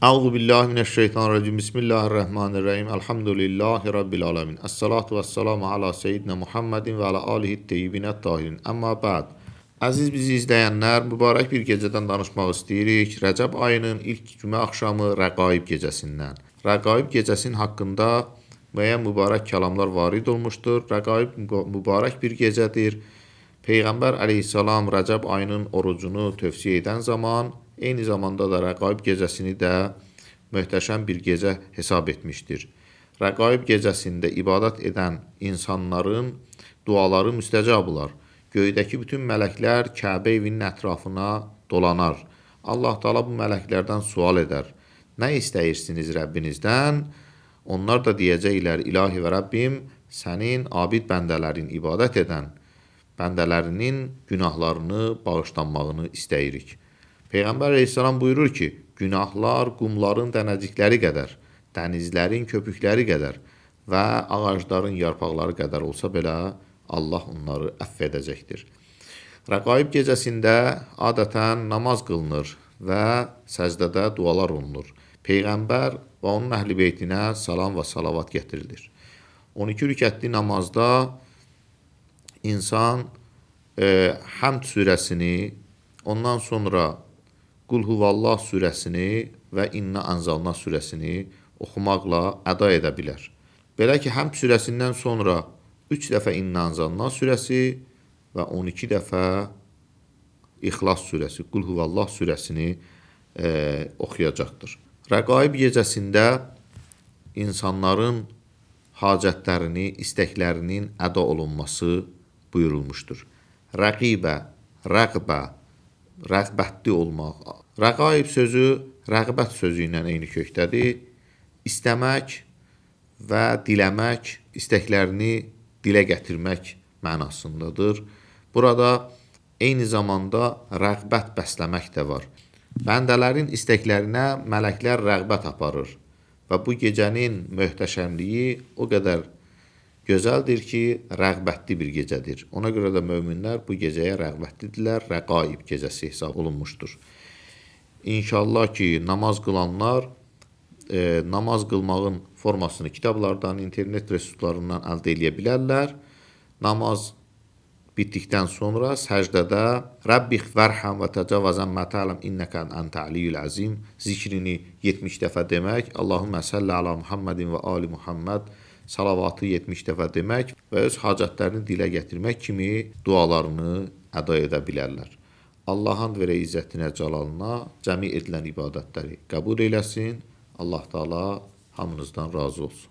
Euzu billahi mineşşeytanirracim. Bismillahirrahmanirrahim. Elhamdülillahi rabbil alamin. Essalatu vesselamu ala seyyidina Muhammedin və ala alihi teyyibinət tahirin. Amma ba'd. Əziz bizi izləyənlər, mübarək bir gecədən danışmaq istəyirik. Rəcəb ayının ilk cümə axşamı Rəqaib gecəsindən. Rəqaib gecəsinin haqqında müəyyən mübarək kəlamlar varid olmuşdur. Rəqaib mübarək bir gecədir. Peyğəmbər əleyhissalam Rəcəb ayının orucunu tövsiyə edən zaman eyni zamanda da Rəqaib gecəsini də möhtəşəm bir gecə hesab etmişdir. Rəqaib gecəsində ibadət edən insanların duaları müstəcab olar. Göydəki bütün mələklər Kəbə evinin ətrafına dolanar. Allah Taala bu mələklərdən sual edər. Nə istəyirsiniz Rəbbinizdən? Onlar da deyəcəklər, İlahi və Rəbbim, sənin abid bəndələrin ibadət edən bəndələrinin günahlarını bağışlanmağını istəyirik. Peyğəmbər əleyhissalam buyurur ki, günahlar qumların dənəcikləri qədər, dənizlərin köpükləri qədər və ağacların yarpaqları qədər olsa belə Allah onları əfv edəcəkdir. Rəqaib gecəsində adətən namaz qılınır və səcdədə dualar olunur. Peyğəmbər və onun əhl-i beytinə salam və salavat gətirilir. 12 rükətli namazda insan Həmd surəsini, ondan sonra Qul Huvallah surəsini və İnna Anzalna surəsini oxumaqla əda edə bilər. Belə ki, Həmd surəsindən sonra 3 dəfə İnna Anzalna surəsi və 12 dəfə İxlas surəsi, Qul Huvallah surəsini oxuyacaqdır. Rəqaib gecəsində insanların hacətlərini, istəklərinin əda olunması buyurulmuşdur. Rəqibə, rəqbə, rəğbətli olmaq. Rəqaib sözü rəğbət sözü ilə eyni kökdədir. İstəmək və diləmək, istəklərini dilə gətirmək mənasındadır. Burada eyni zamanda rəğbət bəsləmək də var. Bəndələrin istəklərinə mələklər rəğbət aparır və bu gecənin möhtəşəmliyi o qədər gözəldir ki, rəğbətli bir gecədir. Ona görə də möminlər bu gecəyə rəğbətlidirlər. Rəqaib gecəsi hesab olunmuşdur. İnşallah ki, namaz qılanlar namaz qılmağın formasını kitablardan, internet resurslarından əldə edə bilərlər. Namaz bitdikdən sonra səcdədə Rəbbix vərhəm və təcavəzən mətələm innəkən əntə aliyyül əzim zikrini 70 dəfə demək, Allahümmə səllə alə Muhammedin və ali Muhammed salavatı 70 dəfə demək və öz hacətlərini dilə gətirmək kimi dualarını əda edə bilərlər. Allahın verə izzətinə, cəlalına cəmi edilən ibadətləri qəbul eyləsin. Allah Taala hamınızdan razı olsun.